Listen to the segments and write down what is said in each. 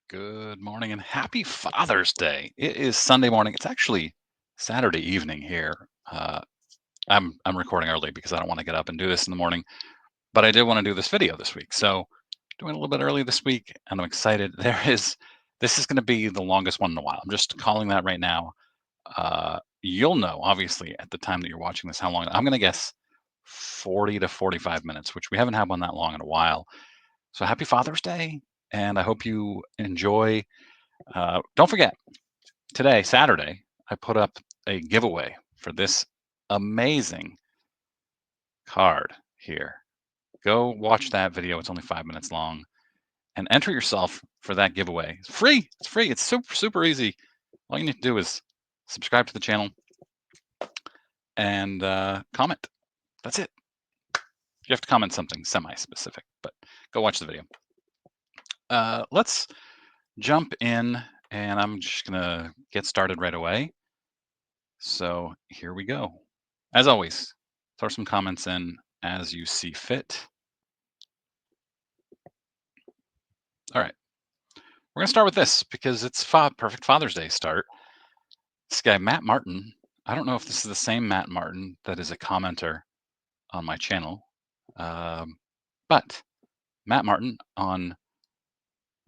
Good morning and happy Father's Day. It is Sunday morning. It's actually Saturday evening here. I'm recording early because I don't want to get up and do this in the morning, but I did want to do this video this week. So doing a little bit early this week, and I'm excited. This is going to be the longest one in a while. I'm just calling that right now. You'll know, obviously, at the time that you're watching this, how long. I'm going to guess 40 to 45 minutes, which we haven't had one that long in a while. So happy Father's Day, and I hope you enjoy. Don't forget, today, Saturday, I put up a giveaway for this amazing card here. Go watch that video. It's only 5 minutes long and enter yourself for that giveaway. It's free. It's free. It's super, super easy. All you need to do is subscribe to the channel and comment. That's it. You have to comment something semi-specific, but go watch the video. Let's jump in, and I'm just going to get started right away. So here we go. As always, throw some comments in as you see fit. All right, we're going to start with this because it's perfect Father's Day start. This guy, Matt Martin, I don't know if this is the same Matt Martin that is a commenter on my channel, but Matt Martin on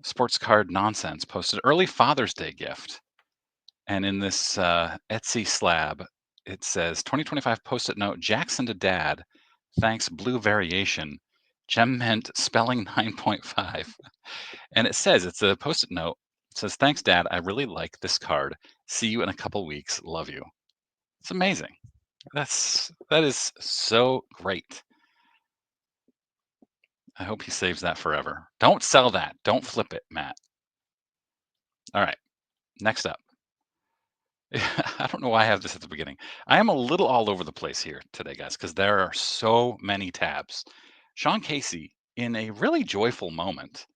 Sports Card Nonsense posted early Father's Day gift. And in this Etsy slab, it says 2025 post-it note, Jackson to Dad, thanks Blue Variation, Gem Mint spelling 9.5. And it says, it's a post-it note. It says, thanks, Dad. I really like this card. See you in a couple weeks. Love you. It's amazing. That is so great. I hope he saves that forever. Don't sell that. Don't flip it, Matt. All right. Next up. I don't know why I have this at the beginning. I am a little all over the place here today, guys, because there are so many tabs. Sean Casey, in a really joyful moment,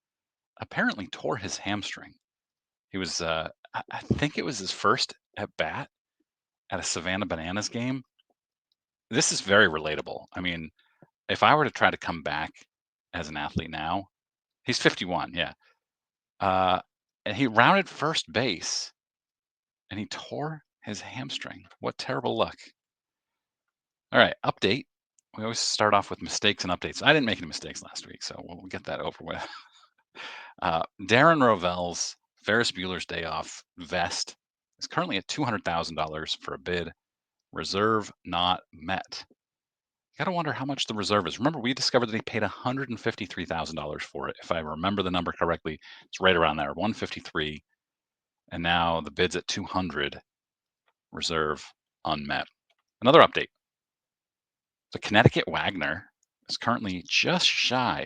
apparently tore his hamstring. He was, I think it was his first at bat at a Savannah Bananas game. This is very relatable. I mean, if I were to try to come back as an athlete now, he's 51, yeah. Uh, and he rounded first base and he tore his hamstring. What terrible luck. All right, update. We always start off with mistakes and updates. I didn't make any mistakes last week, so we'll get that over with. Darren Rovell's Ferris Bueller's Day Off vest is currently at $200,000 for a bid. Reserve not met. You gotta wonder how much the reserve is. Remember, we discovered that he paid $153,000 for it. If I remember the number correctly, it's right around there, 153, and now the bid's at 200. Reserve unmet. Another update. The Connecticut Wagner is currently just shy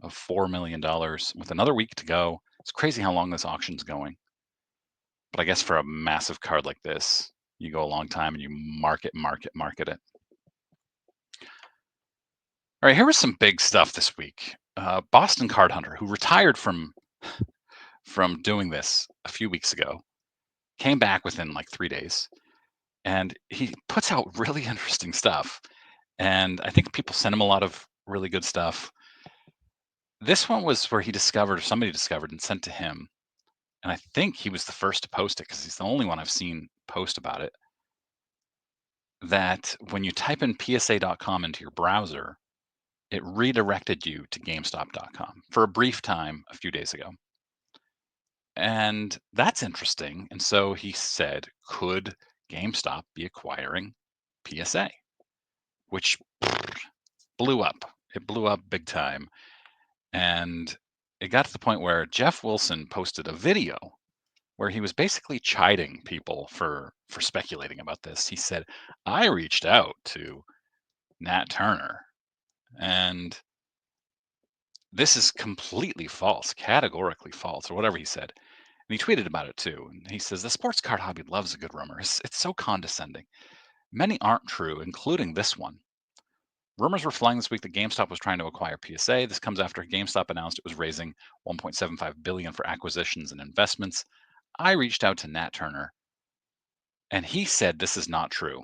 of $4 million with another week to go. It's crazy how long this auction's going. But I guess for a massive card like this, you go a long time and you market it. All right, here was some big stuff this week. Boston Card Hunter, who retired from doing this a few weeks ago, came back within like 3 days, and he puts out really interesting stuff. And I think people send him a lot of really good stuff. This one was where somebody discovered and sent to him. And I think he was the first to post it because he's the only one I've seen post about it. That when you type in PSA.com into your browser, it redirected you to GameStop.com for a brief time a few days ago. And that's interesting. And so he said, could GameStop be acquiring PSA? Which blew up. It blew up big time. And it got to the point where Geoff Wilson posted a video where he was basically chiding people for speculating about this. He said, I reached out to Nat Turner, and this is completely false, categorically false, or whatever he said. And he tweeted about it too. And he says, the sports card hobby loves a good rumor. It's so condescending. Many aren't true, including this one. Rumors were flying this week that GameStop was trying to acquire PSA. This comes after GameStop announced it was raising 1.75 billion for acquisitions and investments. I reached out to Nat Turner, and he said this is not true.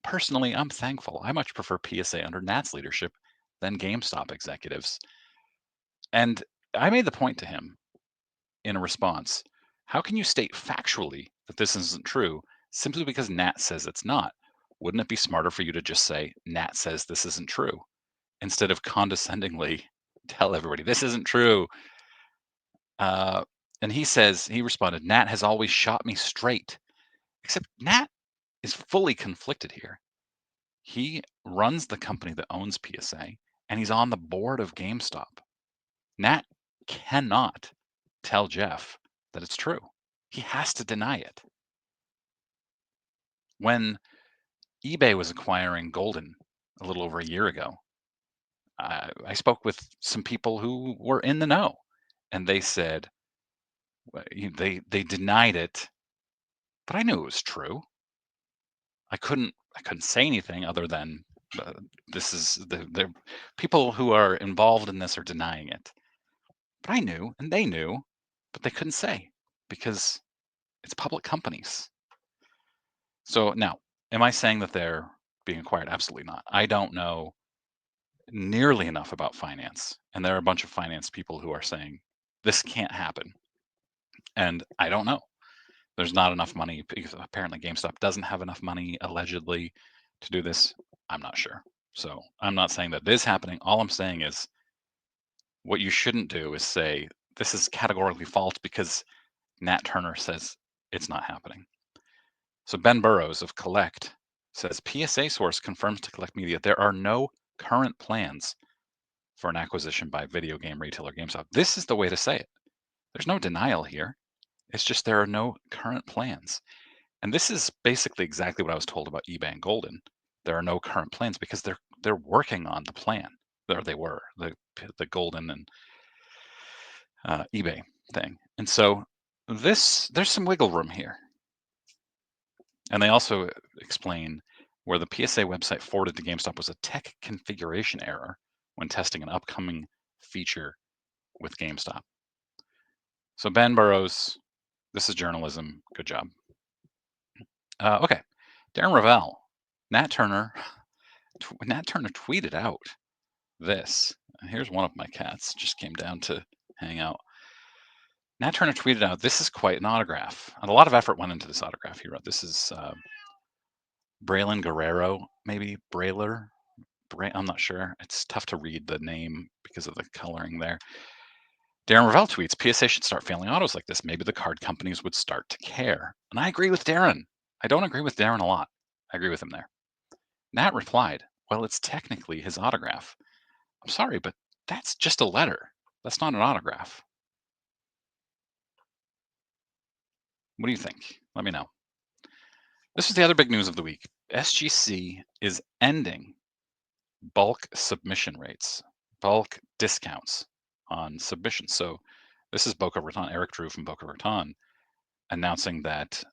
Personally, I'm thankful. I much prefer PSA under Nat's leadership than GameStop executives. And I made the point to him in a response, how can you state factually that this isn't true simply because Nat says it's not? Wouldn't it be smarter for you to just say, Nat says this isn't true, instead of condescendingly tell everybody this isn't true? Uh, and he responded, Nat has always shot me straight. Except Nat is fully conflicted here. He runs the company that owns PSA, and he's on the board of GameStop. Nat cannot tell Geoff that it's true. He has to deny it. When eBay was acquiring Golden a little over a year ago, I spoke with some people who were in the know, and they said they denied it, but I knew it was true. I couldn't say anything other than uh, this is the people who are involved in this are denying it. But I knew, and they knew, but they couldn't say because it's public companies. So now, am I saying that they're being acquired? Absolutely not. I don't know nearly enough about finance, and there are a bunch of finance people who are saying this can't happen, and I don't know. There's not enough money because apparently GameStop doesn't have enough money allegedly to do this. I'm not sure. So I'm not saying that this is happening. All I'm saying is what you shouldn't do is say this is categorically false because Nat Turner says it's not happening. So Ben Burrows of Collect says PSA source confirms to Collect Media there are no current plans for an acquisition by video game retailer GameStop. This is the way to say it. There's no denial here. It's just there are no current plans. And this is basically exactly what I was told about eBay and Golden. There are no current plans because they're working on the plan. There they were the Golden and eBay thing. And so there's some wiggle room here. And they also explain where the PSA website forwarded to GameStop was a tech configuration error when testing an upcoming feature with GameStop. So Ben Burrows, this is journalism. Good job. Okay, Darren Ravel, Nat Turner. Nat Turner tweeted out this. Here's one of my cats. Just came down to hang out. Nat Turner tweeted out, "This is quite an autograph." And a lot of effort went into this autograph. He wrote, "This is Braylon Guerrero, maybe Brayler. I'm not sure. It's tough to read the name because of the coloring there." Darren Ravel tweets, PSA should start failing autos like this. Maybe the card companies would start to care. And I agree with Darren. I don't agree with Darren a lot. I agree with him there. Nat replied, well, it's technically his autograph. I'm sorry, but that's just a letter. That's not an autograph. What do you think? Let me know. This is the other big news of the week. SGC is ending bulk submission rates, bulk discounts on submissions. So this is Boca Raton, Eric Drew from Boca Raton, announcing that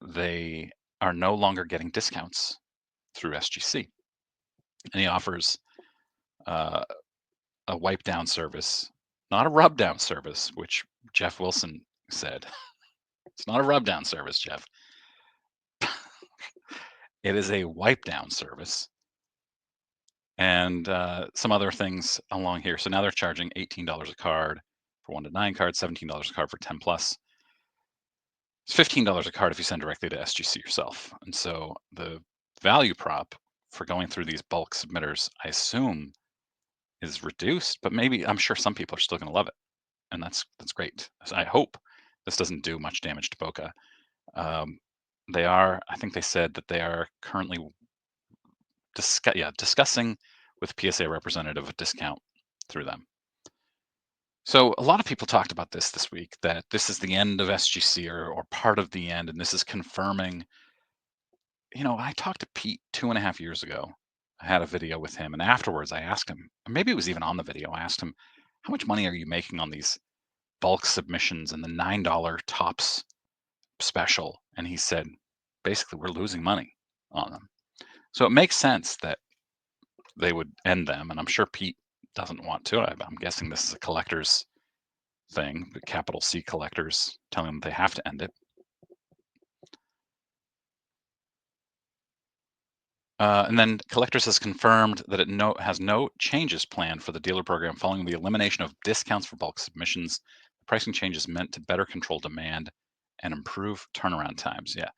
they are no longer getting discounts through SGC. And he offers a wipe down service, not a rub down service, which Jeff Wilson said. It's not a rub down service, Jeff. It is a wipe down service. And some other things along here. So now they're charging $18 a card for 1 to 9 cards, $17 a card for 10 plus. It's $15 a card if you send directly to SGC yourself. And so the value prop for going through these bulk submitters, I assume, is reduced, but maybe I'm sure some people are still going to love it. And that's great. So I hope this doesn't do much damage to Boca. I think they said that they are currently discussing with PSA representative a discount through them. So a lot of people talked about this week, that this is the end of SGC or part of the end, and this is confirming. I talked to Pete 2.5 years ago. I had a video with him, and afterwards I asked him, maybe it was even on the video, I asked him, how much money are you making on these bulk submissions and the $9 tops special? And he said, basically, we're losing money on them. So it makes sense that they would end them, and I'm sure Pete doesn't want to. I'm guessing this is a collector's thing, the capital C collectors telling them they have to end it. And then Collectors has confirmed that it has no changes planned for the dealer program following the elimination of discounts for bulk submissions. The pricing change is meant to better control demand and improve turnaround times. Yeah.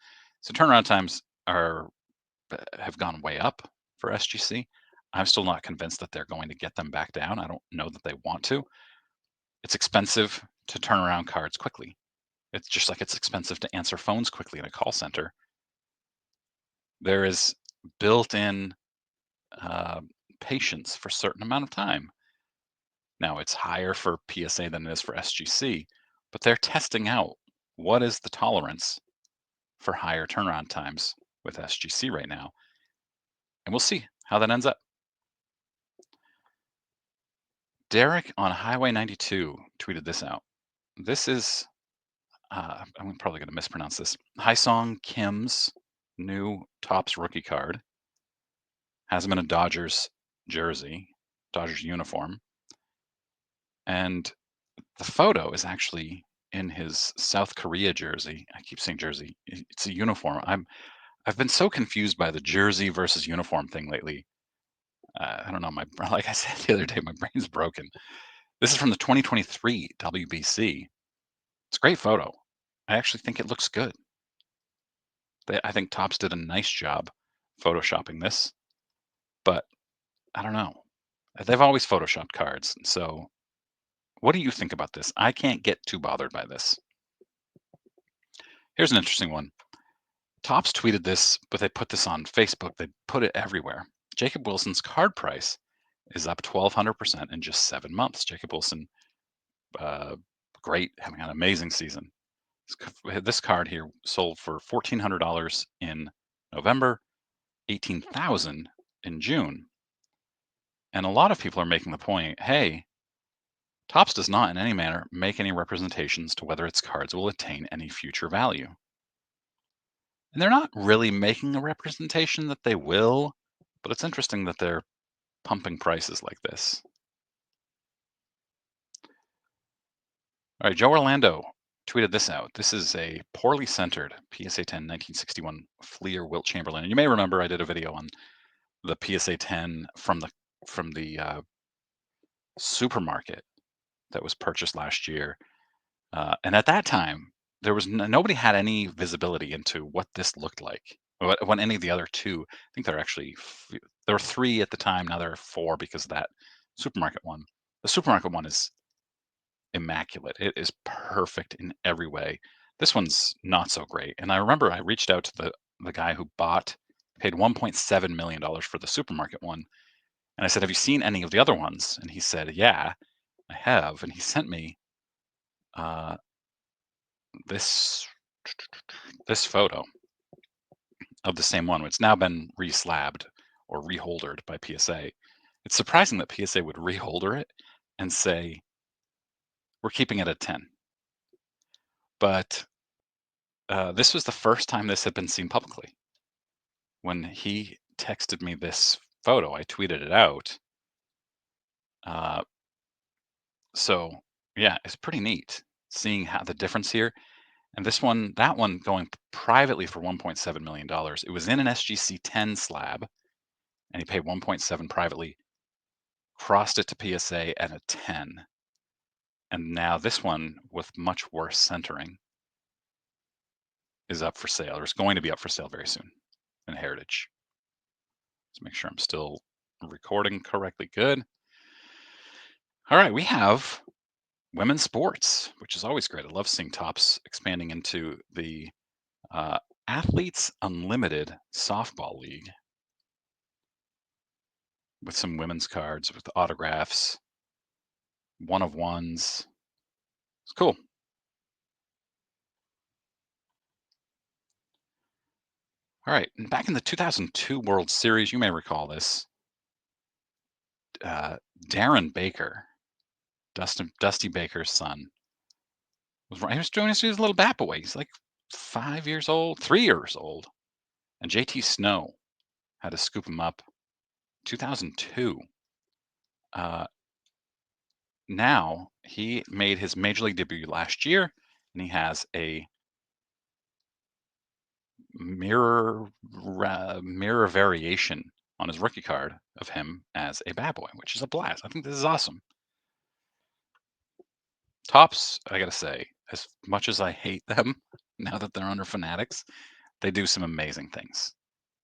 So turnaround times have gone way up for SGC. I'm still not convinced that they're going to get them back down. I don't know that they want to. It's expensive to turn around cards quickly. It's just like it's expensive to answer phones quickly in a call center. There is built-in uh, patience for a certain amount of time. Now, it's higher for PSA than it is for SGC, but they're testing out what is the tolerance for higher turnaround times with SGC right now. And we'll see how that ends up. Derek on Highway 92 tweeted this out. This is, I'm probably going to mispronounce this. Hyesung Kim's new Topps rookie card. Has him in a Dodgers jersey, Dodgers uniform. And the photo is actually in his South Korea jersey. I keep saying jersey. It's a uniform. I've been so confused by the jersey versus uniform thing lately. I don't know. Like I said the other day, my brain's broken. This is from the 2023 WBC. It's a great photo. I actually think it looks good. I think Topps did a nice job photoshopping this, but I don't know. They've always photoshopped cards. So what do you think about this? I can't get too bothered by this. Here's an interesting one. Topps tweeted this, but they put this on Facebook. They put it everywhere. Jacob Wilson's card price is up 1,200% in just 7 months. Jacob Wilson, uh, great, having an amazing season. This card here sold for $1,400 in November, $18,000 in June. And a lot of people are making the point, hey, Topps does not in any manner make any representations to whether its cards will attain any future value. And they're not really making a representation that they will, but it's interesting that they're pumping prices like this. All right, Joe Orlando tweeted this out. This is a poorly centered PSA 10 1961 Fleer Wilt Chamberlain. And you may remember I did a video on the PSA 10 from the supermarket that was purchased last year. And at that time, there was nobody had any visibility into what this looked like. When any of the other two, I think there were three at the time. Now there are four because of that supermarket one. The supermarket one is immaculate. It is perfect in every way. This one's not so great. And I remember I reached out to the guy who paid $1.7 million for the supermarket one. And I said, "Have you seen any of the other ones?" And he said, "Yeah, I have." And he sent me uh, this this photo of the same one. It's now been reslabbed or reholdered by PSA. It's surprising that PSA would reholder it and say, "We're keeping it at 10." But this was the first time this had been seen publicly. When he texted me this photo, I tweeted it out. Uh, so yeah, it's pretty neat seeing how the difference here. And that one going privately for $1.7 million. It was in an SGC 10 slab, and he paid 1.7 privately, crossed it to PSA at a 10. And now this one with much worse centering is up for sale, or is going to be up for sale very soon in Heritage. Let's make sure I'm still recording correctly. Good. All right, we have women's sports, which is always great. I love seeing Topps expanding into the Athletes Unlimited Softball League with some women's cards with autographs, one of ones. It's cool. All right, and back in the 2002 World Series, you may recall this. Darren Baker, Dusty Baker's son, he was doing his little bat boy. He's like 5 years old, 3 years old, and JT Snow had to scoop him up. 2002. Now he made his major league debut last year, and he has a mirror variation on his rookie card of him as a bad boy, which is a blast. I think this is awesome. Topps, I gotta say, as much as I hate them now that they're under Fanatics, they do some amazing things.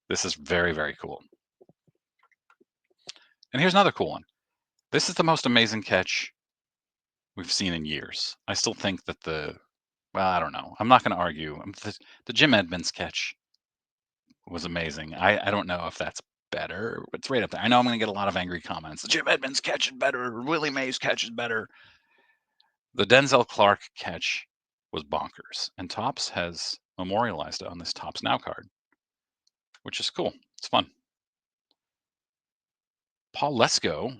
This is very, very cool. And here's another cool one. This is the most amazing catch we've seen in years. I still think that well, I don't know. I'm not going to argue. The Jim Edmonds catch was amazing. I don't know if that's better, but it's right up there. I know I'm going to get a lot of angry comments. The Jim Edmonds catch is better. Willie Mays catch is better. The Denzel Clark catch was bonkers, and Topps has memorialized it on this Topps Now card, which is cool. It's fun. Paul Lesko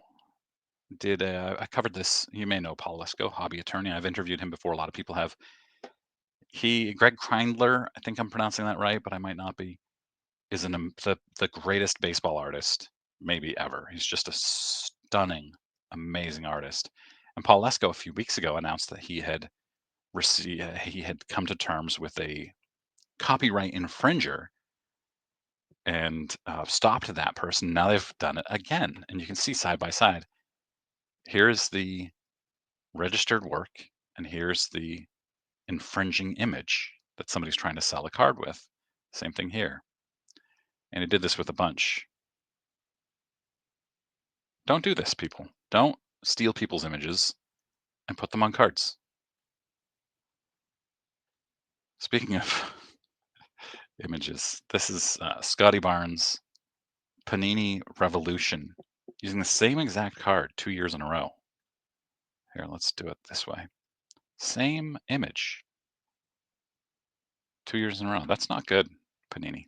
did. I covered this. You may know Paul Lesko, hobby attorney. I've interviewed him before. A lot of people have. Greg Kreindler, I think I'm pronouncing that right, but I might not be, is the greatest baseball artist maybe ever. He's just a stunning, amazing artist. And Paul Lesko a few weeks ago announced that he had come to terms with a copyright infringer and stopped that person. Now they've done it again, and you can see side by side. Here's the registered work, and here's the infringing image that somebody's trying to sell a card with. Same thing here. And it did this with a bunch. Don't do this, people. Don't steal people's images and put them on cards. Speaking of images, this is Scotty Barnes Panini Revolution using the same exact card 2 years in a row. Here, let's do it this way. Same image 2 years in a row. That's not good, Panini.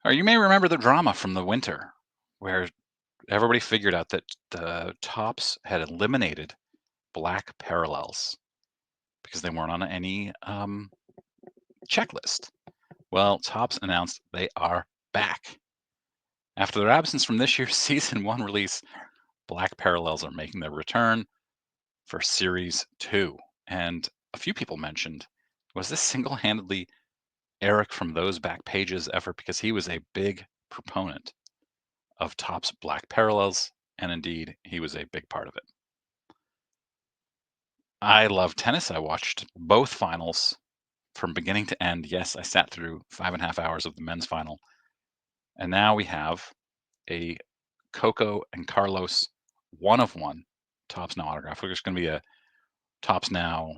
Or you may remember the drama from the winter where everybody figured out that the Topps had eliminated black parallels because they weren't on any checklist. Well, Topps announced they are back. After their absence from this year's Season 1 release, black parallels are making their return for Series 2. And a few people mentioned, was this single-handedly Eric from Those Back Pages effort? Because he was a big proponent of Topps black parallels, and indeed, he was a big part of it. I love tennis. I watched both finals from beginning to end. Yes, I sat through 5.5 hours of the men's final. And now we have a Coco and Carlos 1 of 1 Topps Now autograph. There's going to be a Topps Now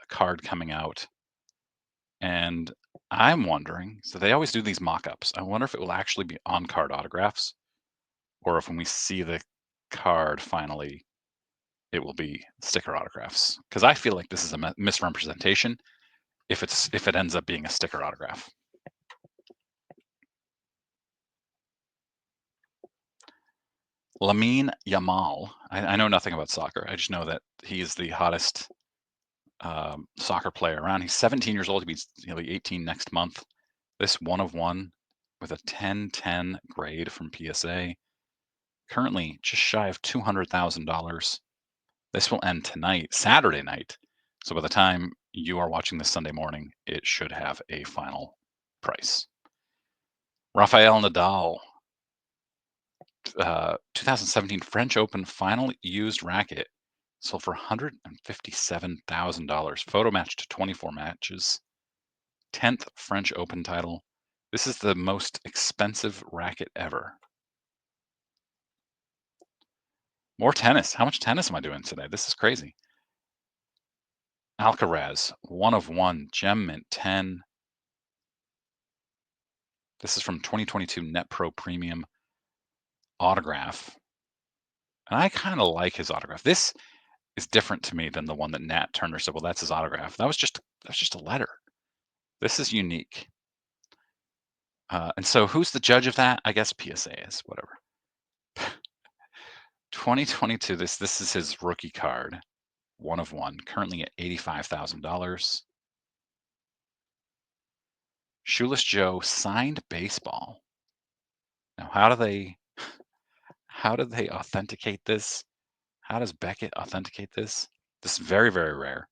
card coming out. And I'm wondering, so they always do these mock-ups. I wonder if it will actually be on-card autographs, or if when we see the card finally, it will be sticker autographs. Because I feel like this is a misrepresentation if it ends up being a sticker autograph. Lamine Yamal. I know nothing about soccer. I just know that he's the hottest soccer player around. He's 17 years old. He'll be 18 next month. This 1 of 1 with a 10/10 grade from PSA. Currently just shy of $200,000. This will end tonight, Saturday night. So by the time you are watching this Sunday morning, it should have a final price. Rafael Nadal, 2017 French Open final used racket sold for $157,000. Photo matched 24 matches. 10th French Open title. This is the most expensive racket ever. More tennis. How much tennis am I doing today? This is crazy. Alcaraz, 1 of 1, Gem Mint 10. This is from 2022 Net Pro Premium autograph. And I kind of like his autograph. This is different to me than the one that Nat Turner said, well, that's his autograph. That's just a letter. This is unique. And so who's the judge of that? I guess PSA is, whatever. 2022, this is his rookie card. 1 of 1, currently at $85,000. Shoeless Joe signed baseball. Now, how do they authenticate this? How does Beckett authenticate this? This is very, very rare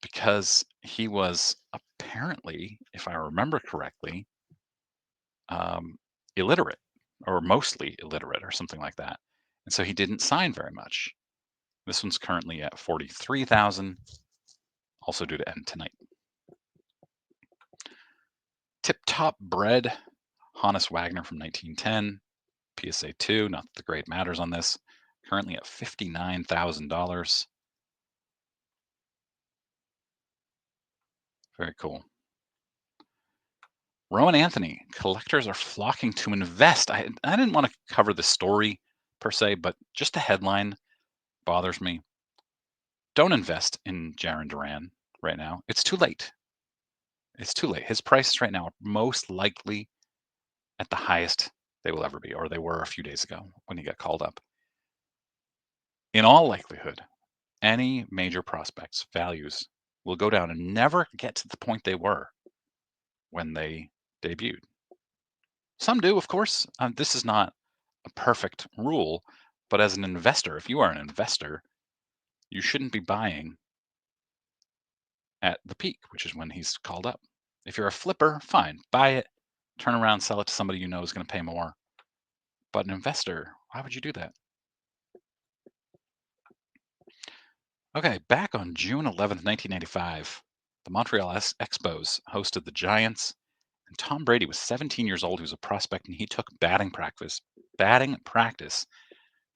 because he was apparently, if I remember correctly, illiterate or mostly illiterate or something like that. And so he didn't sign very much. This one's currently at 43,000, also due to end tonight. Tip Top Bread, Hannes Wagner from 1910, PSA 2, not that the grade matters on this, currently at $59,000. Very cool. Rowan Anthony, collectors are flocking to invest. I didn't want to cover the story per se, but just the headline bothers me. Don't invest in Jaron Duran right now. It's too late. It's too late. His prices right now are most likely at the highest they will ever be, or they were a few days ago when he got called up. In all likelihood, any major prospects' values will go down and never get to the point they were when they debuted. Some do, of course. This is not a perfect rule, but as an investor, if you are an investor, you shouldn't be buying at the peak, which is when he's called up. If you're a flipper, fine, buy it, turn around, sell it to somebody you know is going to pay more. But an investor, why would you do that? Okay, back on June 11th, 1995, the Montreal Expos hosted the Giants, and Tom Brady was 17 years old. He was a prospect, and he took batting practice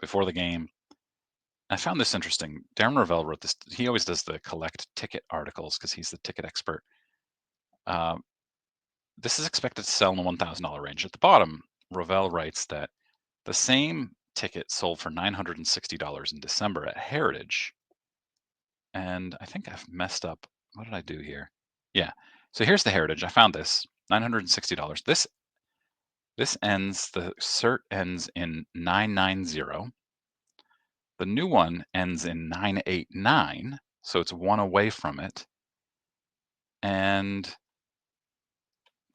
before the game. I found this interesting. Darren Ravel wrote this. He always does the collect ticket articles because he's the ticket expert. This is expected to sell in the $1,000 range. At the bottom, Ravel writes that the same ticket sold for $960 in December at Heritage. And I think I've messed up. What did I do here? Yeah. So here's the Heritage. I found this $960. This ends, the cert ends in 990. The new one ends in 989, so it's one away from it. And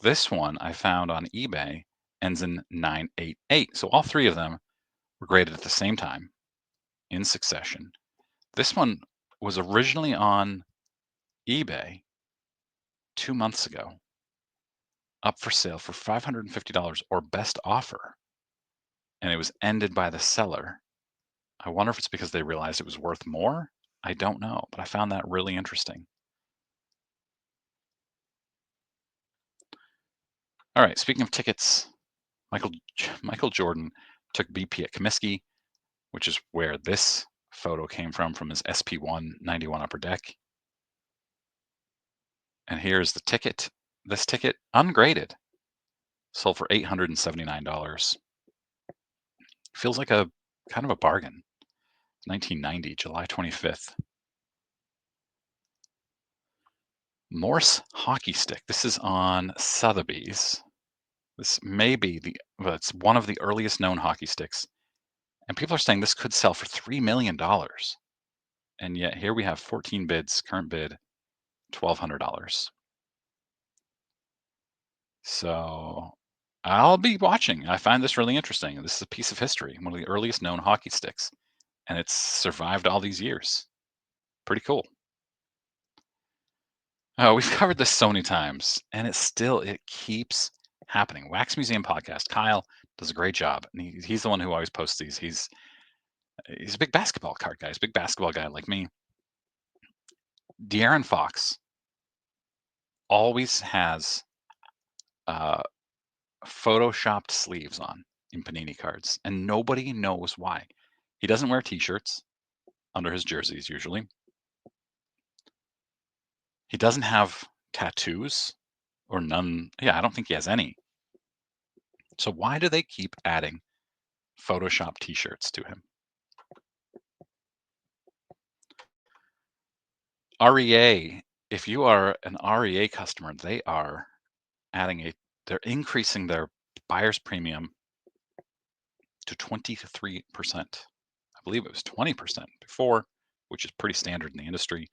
this one I found on eBay ends in 988. So all three of them were graded at the same time in succession. This one was originally on eBay 2 months ago, up for sale for $550 or best offer, and it was ended by the seller. I wonder if it's because they realized it was worth more. I don't know, but I found that really interesting. All right, speaking of tickets, Michael Jordan took BP at Comiskey, which is where this photo came from his SP1 91 Upper Deck. And here's the ticket. This ticket, ungraded, sold for $879. Feels like a kind of a bargain. 1990, July 25th. Morse hockey stick. This is on Sotheby's. This may be it's one of the earliest known hockey sticks. And people are saying this could sell for $3 million. And yet here we have 14 bids, current bid, $1,200. So I'll be watching. I find this really interesting. This is a piece of history, one of the earliest known hockey sticks, and it's survived all these years. Pretty cool. Oh, we've covered this so many times, and it keeps happening. Wax Museum podcast. Kyle does a great job, and he's the one who always posts these. He's a big basketball card guy. He's a big basketball guy like me. De'Aaron Fox always has photoshopped sleeves on in Panini cards, and nobody knows why. He doesn't wear t-shirts under his jerseys usually. He doesn't have tattoos or none. Yeah, I don't think he has any. So why do they keep adding Photoshop t-shirts to him? REA, if you are an REA customer, they're increasing their buyer's premium to 23%. I believe it was 20% before, which is pretty standard in the industry.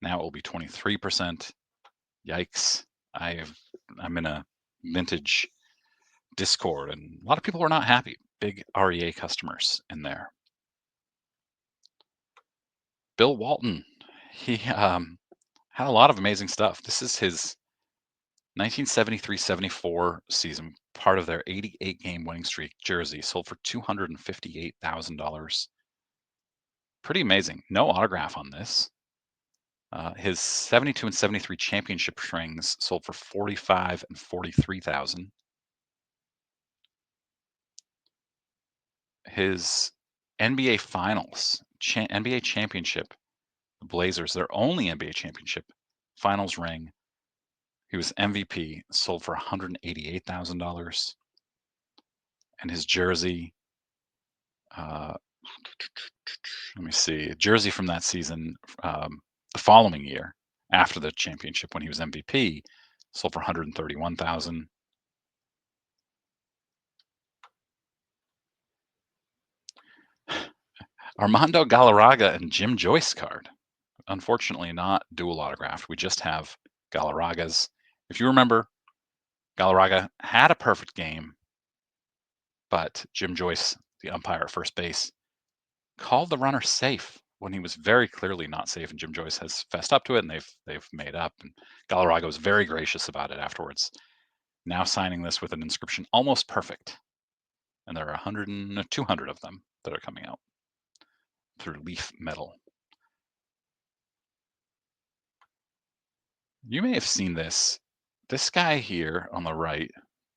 Now it will be 23%. Yikes. I'm in a vintage Discord, and a lot of people are not happy. Big REA customers in there. Bill Walton, he had a lot of amazing stuff. This is his 1973-74 season, part of their 88-game winning streak jersey, sold for $258,000. Pretty amazing. No autograph on this. His 72 and 73 championship rings sold for 45 and 43,000. His NBA Finals, NBA championship, the Blazers, their only NBA championship finals ring. He was MVP, sold for $188,000. And his jersey, uh, let me see, jersey from that season, the following year after the championship when he was MVP, sold for 131,000. Armando Galarraga and Jim Joyce card. Unfortunately, not dual autographed. We just have Galarraga's. If you remember, Galarraga had a perfect game, but Jim Joyce, the umpire at first base, called the runner safe when he was very clearly not safe, and Jim Joyce has fessed up to it, and they've made up. And Galarraga was very gracious about it afterwards. Now signing this with an inscription almost perfect, and there are 100 and 200 of them that are coming out through Leaf Metal. You may have seen this. This guy here on the right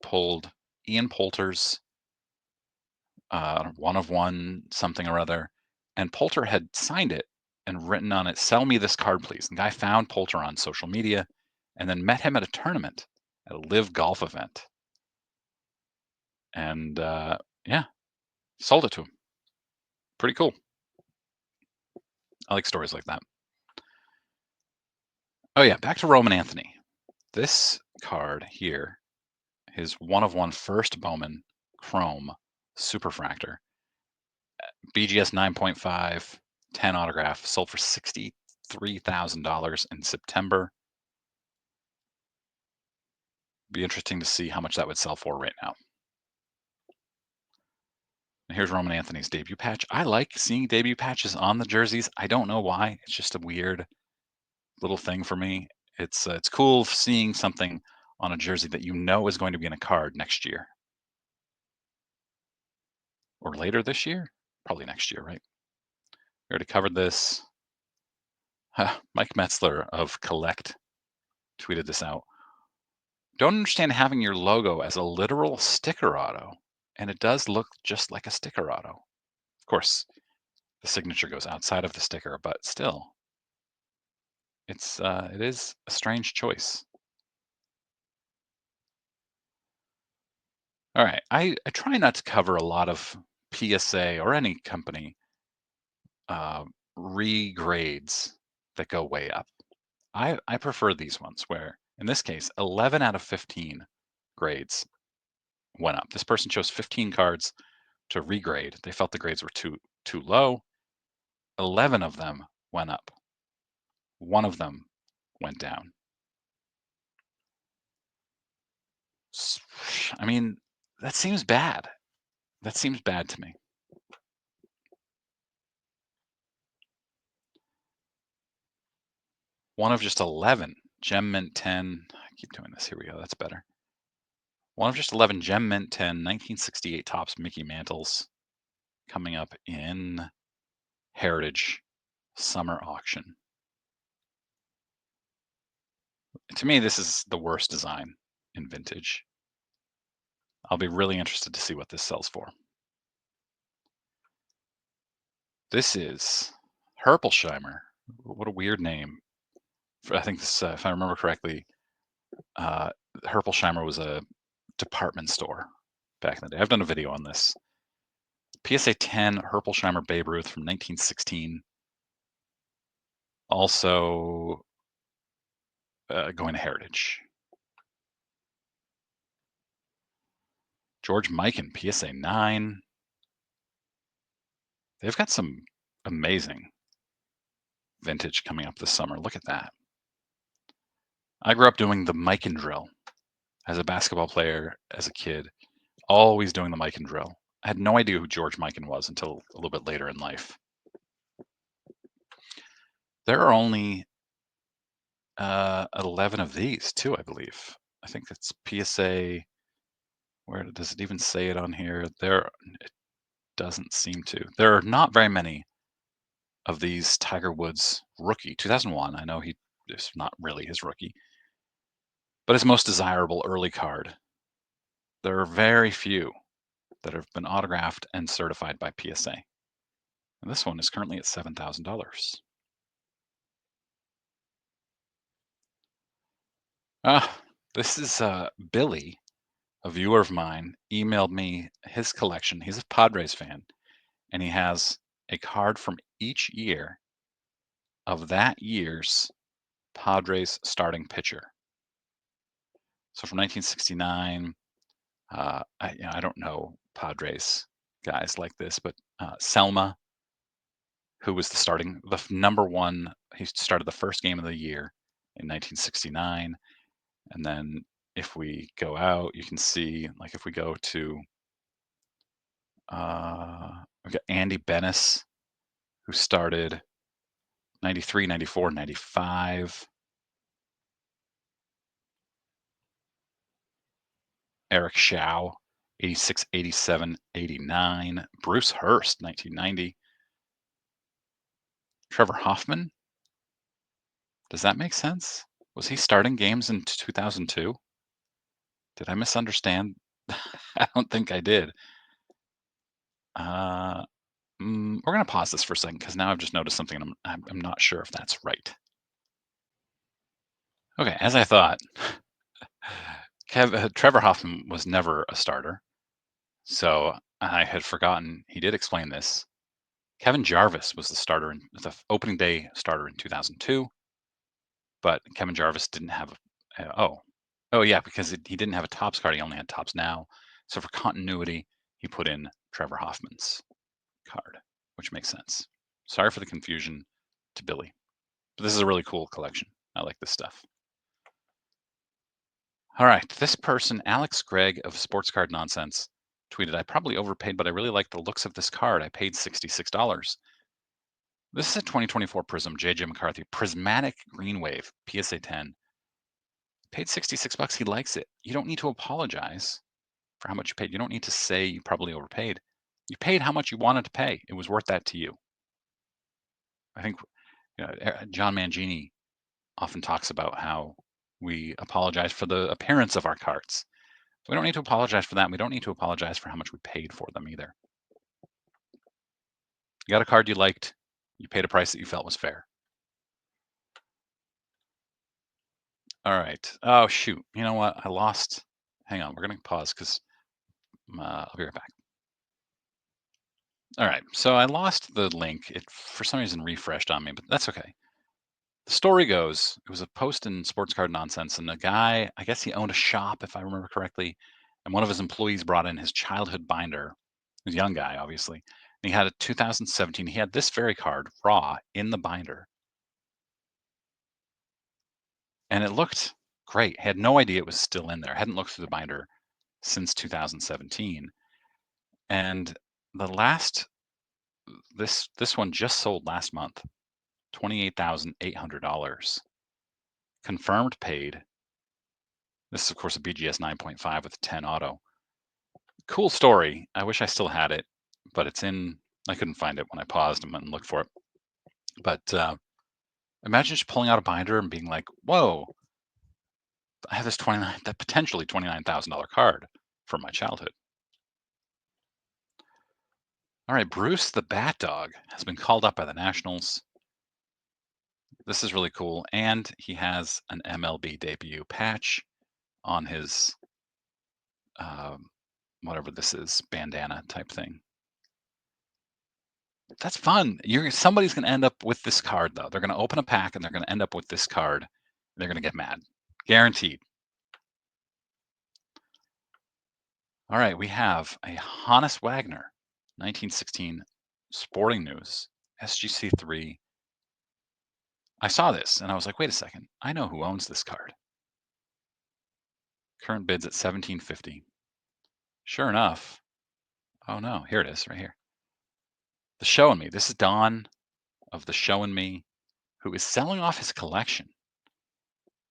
pulled Ian Poulter's one of one something or other, and Poulter had signed it and written on it, "Sell me this card, please." The guy found Poulter on social media, and then met him at a tournament at a live golf event, and yeah, sold it to him. Pretty cool. I like stories like that. Oh yeah, back to Roman Anthony. This card here, his one of one first Bowman Chrome Superfractor, BGS 9.5, 10 autograph, sold for $63,000 in September. Be interesting to see how much that would sell for right now. And here's Roman Anthony's debut patch. I like seeing debut patches on the jerseys. I don't know why. It's just a weird little thing for me. It's cool seeing something on a jersey that you know is going to be in a card next year or later this year. Probably next year, right? We already covered this. Mike Metzler of Collect tweeted this out. Don't understand having your logo as a literal sticker auto, and it does look just like a sticker auto. Of course, the signature goes outside of the sticker, but still, it is a strange choice. All right, I try not to cover a lot of PSA or any company regrades that go way up. I prefer these ones where, in this case, 11 out of 15 grades went up. This person chose 15 cards to regrade. They felt the grades were too low. 11 of them went up. One of them went down. I mean, that seems bad. That seems bad to me. One of just 11, Gem Mint 10. I keep doing this. Here we go. That's better. One of just 11, Gem Mint 10, 1968 Topps Mickey Mantles coming up in Heritage Summer Auction. To me, this is the worst design in vintage. I'll be really interested to see what this sells for. This is Herpelsheimer. What a weird name. I think this, if I remember correctly, Herpelsheimer was a department store back in the day. I've done a video on this. PSA 10 Herpelsheimer Babe Ruth from 1916. Also going to Heritage. George Mikan PSA 9. They've got some amazing vintage coming up this summer. Look at that. I grew up doing the Mikan drill as a basketball player, as a kid, always doing the Mikan drill. I had no idea who George Mikan was until a little bit later in life. There are only 11 of these too, I believe. I think that's PSA. Where does it even say it on here? It doesn't seem to. There are not very many PSA 10 Herpelsheimer Babe Ruth. 11 of these. I think that's PSA. Where does it even say it on here? There doesn't seem to. There are not very many of these Tiger Woods rookie, 2001. I know it's not really his rookie, but his most desirable early card. There are very few that have been autographed and certified by PSA. And this one is currently at $7,000. This is Billy, a viewer of mine, emailed me his collection. He's a Padres fan, and he has a card from each year of that year's Padres starting pitcher. So from 1969, I don't know Padres guys like this, but Selma, who was the number one, he started the first game of the year in 1969. And then if we go out, you can see, like if we go to, we've got Andy Bennis, who started 93, 94, 95. Eric Shao, 86, 87, 89. Bruce Hurst, 1990. Trevor Hoffman. Does that make sense? Was he starting games in 2002? Did I misunderstand? I don't think I did. We're going to pause this for a second because now I've just noticed something and I'm not sure if that's right. Okay, as I thought, Trevor Hoffman was never a starter. So I had forgotten, he did explain this. Kevin Jarvis was the opening day starter in 2002, but Kevin Jarvis didn't have oh yeah, because he didn't have a Topps card. He only had Topps Now. So for continuity, he put in Trevor Hoffman's card, which makes sense. Sorry for the confusion to Billy, but this is a really cool collection. I like this stuff. All right, this person, Alex Gregg of Sports Card Nonsense, tweeted, "I probably overpaid, but I really like the looks of this card. I paid $66. This is a 2024 Prism JJ McCarthy Prismatic Green Wave PSA 10. Paid $66. He likes it. You don't need to apologize for how much you paid. You don't need to say you probably overpaid. You paid how much you wanted to pay. It was worth that to you. I think John Mangini often talks about how we apologize for the appearance of our cards. We don't need to apologize for that. We don't need to apologize for how much we paid for them either. You got a card you liked. You paid a price that you felt was fair. All right. Oh, shoot. You know what? I lost. Hang on. We're going to pause because I'll be right back. All right. So I lost the link. It, for some reason, refreshed on me, but that's okay. The story goes, it was a post in Sports Card Nonsense, and the guy, I guess he owned a shop, if I remember correctly, and one of his employees brought in his childhood binder. He was a young guy, obviously. And he had a 2017. He had this very card, raw, in the binder. And it looked great. Had no idea it was still in there. Hadn't looked through the binder since 2017. And the last this one just sold last month, $28,800. Confirmed paid. This is of course a BGS 9.5 with a 10 auto. Cool story. I wish I still had it, but I couldn't find it when I paused and went and looked for it. But imagine just pulling out a binder and being like, whoa, I have this potentially $29,000 card from my childhood. All right, Bruce the Bat Dog has been called up by the Nationals. This is really cool, and he has an MLB debut patch on his whatever this is, bandana type thing. That's fun. Somebody's going to end up with this card, though. They're going to open a pack and they're going to end up with this card. They're going to get mad, guaranteed. All right, we have a Hannes Wagner, 1916 Sporting News, SGC 3. I saw this and I was like, wait a second. I know who owns this card. Current bids at $17.50. Sure enough. Oh no, here it is right here. The Show and Me. This is Don of The Show and Me, who is selling off his collection.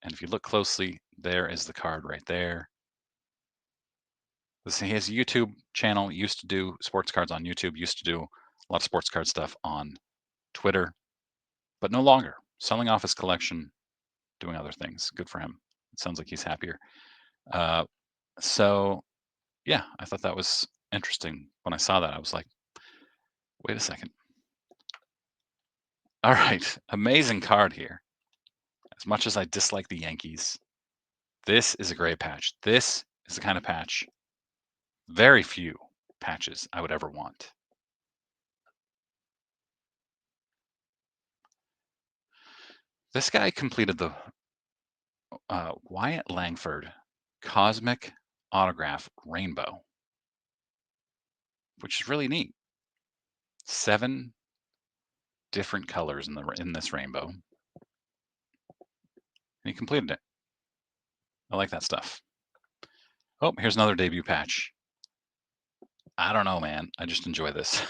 And if you look closely, there is the card right there. He has a YouTube channel, used to do sports cards on YouTube, used to do a lot of sports card stuff on Twitter, but no longer. Selling off his collection, doing other things. Good for him. It sounds like he's happier. Uh, so, yeah, I thought that was interesting. When I saw that, I was like, wait a second. All right, amazing card here. As much as I dislike the Yankees, this is a great patch. This is the kind of patch, very few patches I would ever want. This guy completed the Wyatt Langford Cosmic Autograph Rainbow, which is really neat. 7 different colors in this rainbow. And he completed it. I like that stuff. Oh, here's another debut patch. I don't know, man. I just enjoy this.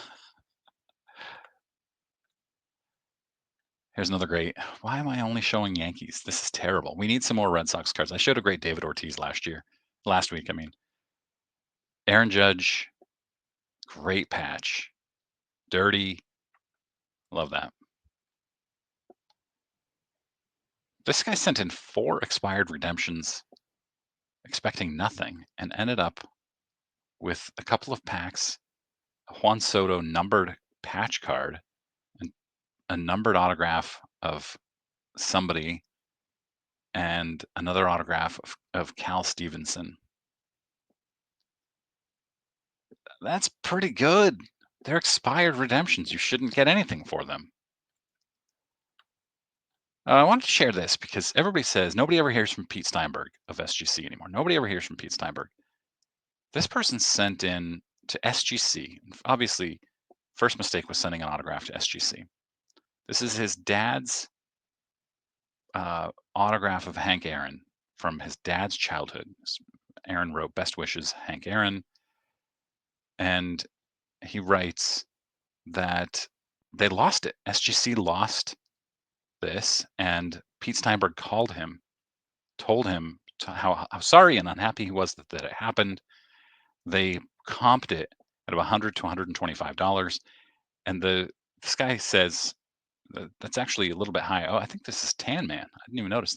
Here's another great. Why am I only showing Yankees? This is terrible. We need some more Red Sox cards. I showed a great David Ortiz last week. I mean, Aaron Judge, great patch. Dirty, love that. This guy sent in 4 expired redemptions, expecting nothing, and ended up with a couple of packs, a Juan Soto numbered patch card, and a numbered autograph of somebody, and another autograph of Cal Stevenson. That's pretty good. They're expired redemptions. You shouldn't get anything for them. I wanted to share this because everybody says nobody ever hears from Pete Steinberg of SGC anymore. Nobody ever hears from Pete Steinberg. This person sent in to SGC. Obviously, first mistake was sending an autograph to SGC. This is his dad's autograph of Hank Aaron from his dad's childhood. Aaron wrote "Best wishes, Hank Aaron," and he writes that they lost it. SGC lost this, and Pete Steinberg called him, told him how sorry and unhappy he was that it happened. They comped it at about $100 to $125, and this guy says that's actually a little bit high. Oh, I think this is Tan Man. I didn't even notice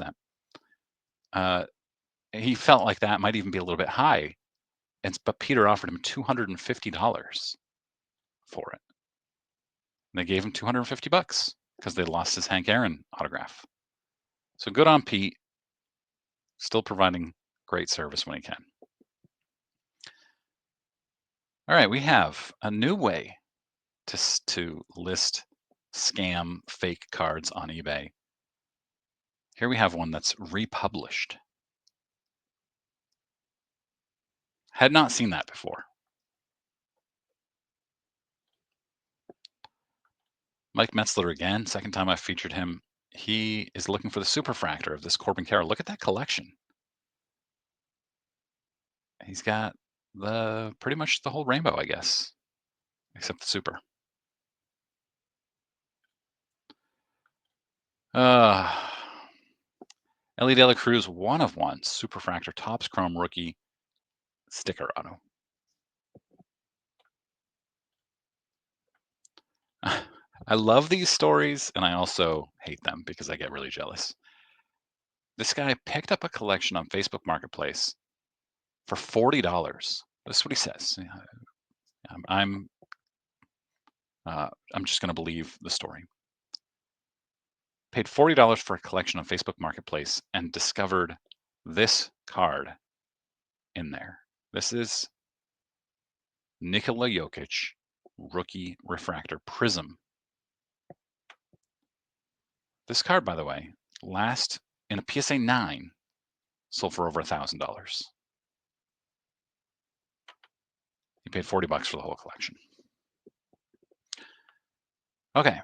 that. He felt like that might even be a little bit high, but Peter offered him $250 for it. And they gave him $250 because they lost his Hank Aaron autograph. So good on Pete, still providing great service when he can. All right, we have a new way to list scam fake cards on eBay. Here we have one that's republished. Had not seen that before. Mike Metzler again, second time I've featured him. He is looking for the superfractor of this Corbin Carroll. Look at that collection. He's got pretty much the whole rainbow, I guess, except the super. Ellie De La Cruz, 1 of 1, superfractor, Topps Chrome rookie sticker auto. I love these stories, and I also hate them because I get really jealous. This guy picked up a collection on Facebook Marketplace for $40. That's what he says. I'm just going to believe the story. Paid $40 for a collection on Facebook Marketplace and discovered this card in there. This is Nikola Jokic rookie refractor prism. This card, by the way, last in a PSA 9 sold for over $1,000. He paid $40 for the whole collection. Okay.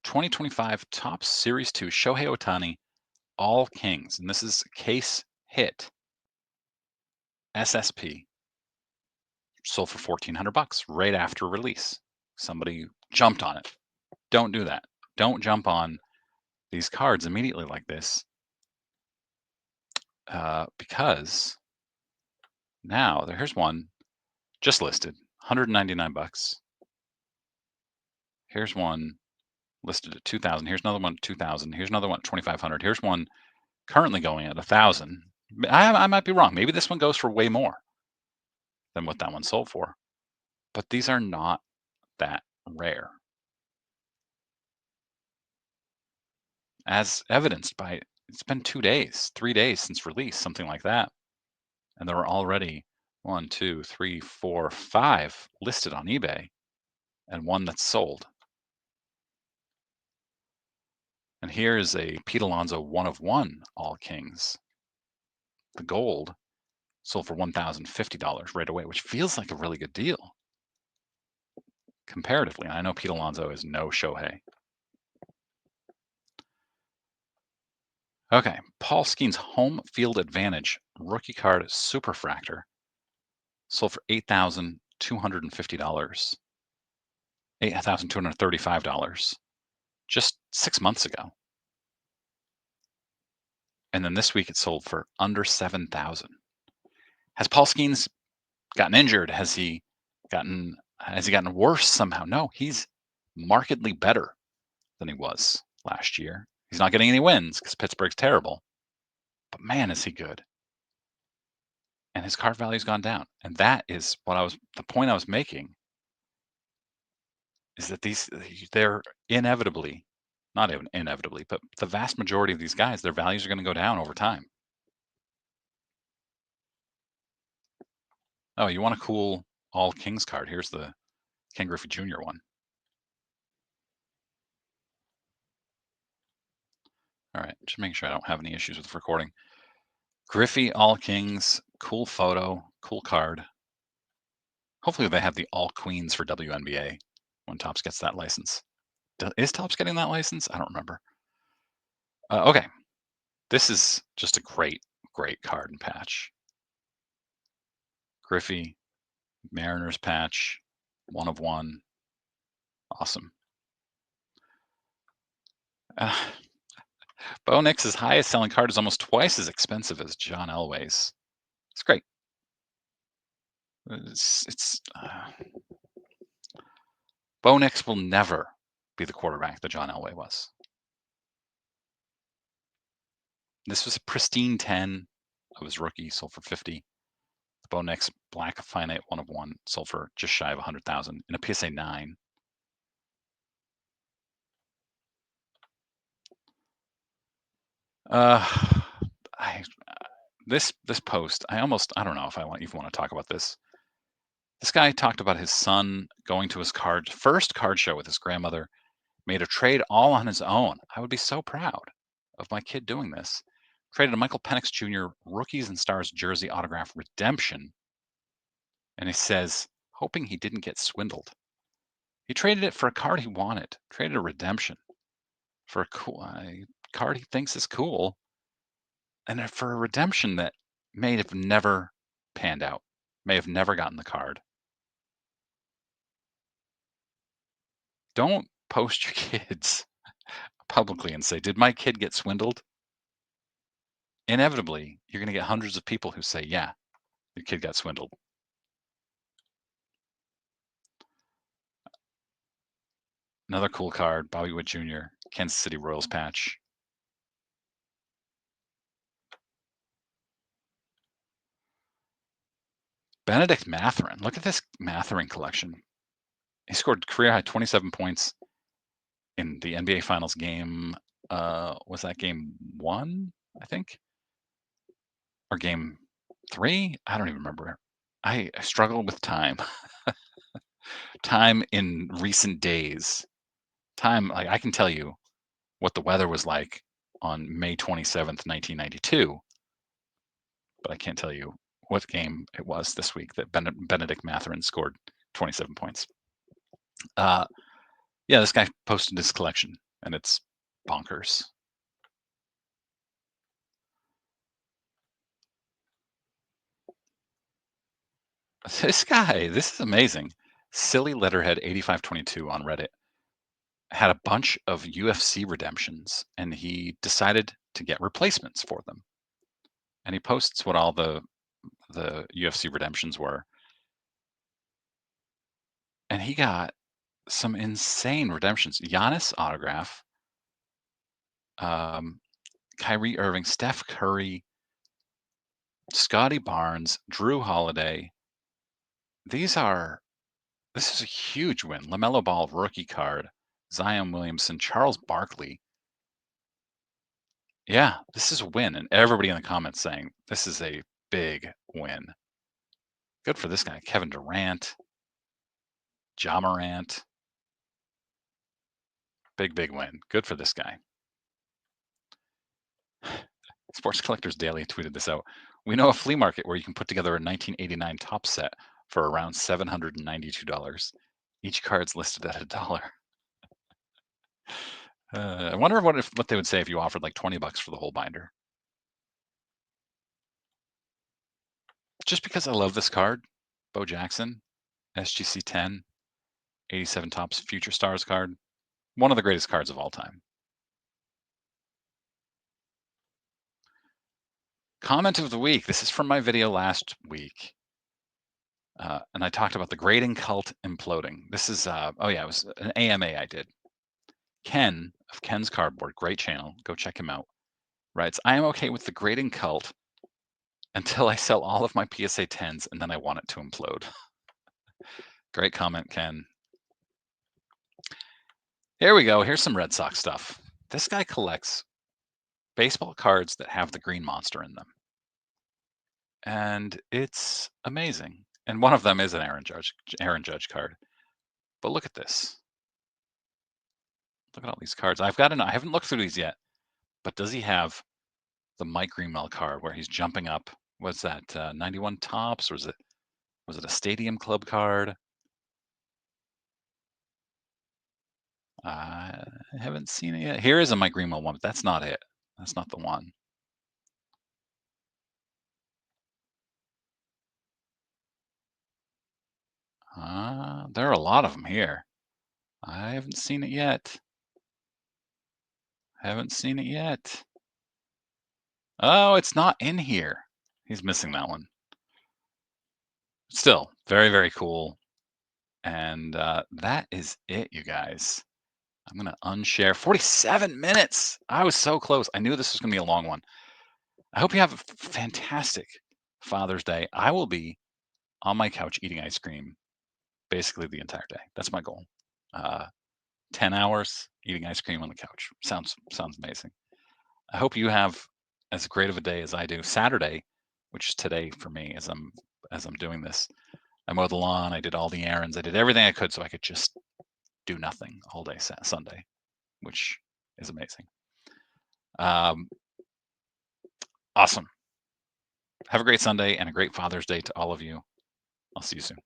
2025 Topps Series 2 Shohei Ohtani All Kings. And this is case hit SSP. Sold for $1,400 right after release. Somebody jumped on it. Don't do that. Don't jump on these cards immediately like this. Because now here's one just listed, $199. Here's one listed at 2,000. Here's another one at 2,000. Here's another one at 2,500. Here's one currently going at 1,000. I might be wrong. Maybe this one goes for way more than what that one sold for. But these are not that rare, as evidenced by it's been 2 days, 3 days since release, something like that. And there were already 1, 2, 3, 4, 5 listed on eBay and one that's sold. And here is a Pete Alonso 1 of 1 All Kings. The gold sold for $1,050 right away, which feels like a really good deal comparatively. And I know Pete Alonso is no Shohei. Okay, Paul Skeen's Home Field Advantage rookie card Superfractor sold for $8,250, $8,235 just 6 months ago. And then this week it sold for under 7,000. Has Paul Skeens gotten injured? Has he gotten worse somehow? No, he's markedly better than he was last year. He's not getting any wins because Pittsburgh's terrible. But man, is he good. And his card value's gone down. And that is the point I was making is that they're inevitably, not even inevitably, but the vast majority of these guys, their values are going to go down over time. Oh, you want a cool All Kings card? Here's the Ken Griffey Jr. one. All right, just making sure I don't have any issues with recording. Griffey All Kings, cool photo, cool card. Hopefully they have the All Queens for WNBA when Topps gets that license. Is Topps getting that license? I don't remember. Okay, this is just a great card and patch. Griffey, Mariners patch, 1 of 1. Awesome. Bo Nix's highest selling card is almost twice as expensive as John Elway's. It's great. Bo Nix will never be the quarterback that John Elway was. This was a pristine 10 of his rookie, sold for 50. Bo Nix Black Finite 1 of 1 sold for just shy of 100,000 in a PSA 9. This post, I don't know if I even want to talk about this. This guy talked about his son going to his first card show with his grandmother, made a trade all on his own. I would be so proud of my kid doing this. Traded a Michael Penix Jr. Rookies and Stars jersey autograph redemption. And he says, hoping he didn't get swindled. He traded it for a card he wanted, traded a redemption for a card he thinks is cool, and for a redemption that may have never panned out, may have never gotten the card. Don't post your kids publicly and say, did my kid get swindled? Inevitably, you're going to get hundreds of people who say, yeah, your kid got swindled. Another cool card, Bobby Witt Jr., Kansas City Royals patch. Benedict Mathurin. Look at this Mathurin collection. He scored career high 27 points in the NBA Finals game. Was that game 1, I think? Or game 3? I don't even remember. I struggle with time. Time in recent days. Time, like I can tell you what the weather was like on May 27th, 1992, but I can't tell you what game it was this week that Benedict Mathurin scored 27 points. Yeah, this guy posted his collection, and it's bonkers. This guy, this is amazing. Silly Letterhead 8522 on Reddit had a bunch of UFC redemptions, and he decided to get replacements for them. And he posts what all the UFC redemptions were. And he got some insane redemptions. Giannis autograph, um, Kyrie Irving, Steph Curry, Scotty Barnes, Drew Holiday. These are This is a huge win. LaMelo Ball rookie card, Zion Williamson, Charles Barkley. Yeah, this is a win, and everybody in the comments saying this is a big win. Good for this guy, Kevin Durant, Ja Morant. Big win. Good for this guy. Sports Collectors Daily tweeted this out. We know a flea market where you can put together a 1989 top set for around $792. Each card's listed at $1. I wonder what they would say if you offered like $20 for the whole binder. Just because I love this card, Bo Jackson, SGC 10, 87 Topps Future Stars card, one of the greatest cards of all time. Comment of the week. This is from my video last week. And I talked about the grading cult imploding. This is, oh yeah, it was an AMA I did. Ken of Ken's Cardboard, great channel. Go check him out. Writes, I am okay with the grading cult until I sell all of my PSA 10s and then I want it to implode. Great comment, Ken. Here we go. Here's some Red Sox stuff. This guy collects baseball cards that have the green monster in them. And it's amazing. And one of them is an Aaron Judge card. But look at this. Look at all these cards. I haven't looked through these yet, but does he have the Mike Greenwell card where he's jumping up? Was that 91 Topps, or was it a Stadium Club card? I haven't seen it yet. Here is a Mike Greenwell one, but that's not it. That's not the one. There are a lot of them here. I haven't seen it yet. Haven't seen it yet. Oh, it's not in here. He's missing that one. Still, very cool. And that is it, you guys. I'm going to unshare. 47 minutes. I was so close. I knew this was going to be a long one. I hope you have a fantastic Father's Day. I will be on my couch eating ice cream basically the entire day. That's my goal. 10 hours eating ice cream on the couch. Sounds amazing. I hope you have as great of a day as I do. Saturday, which is today for me as I'm doing this. I mowed the lawn, I did all the errands, I did everything I could so I could just do nothing all day Sunday, which is amazing. Awesome. Have a great Sunday and a great Father's Day to all of you. I'll see you soon.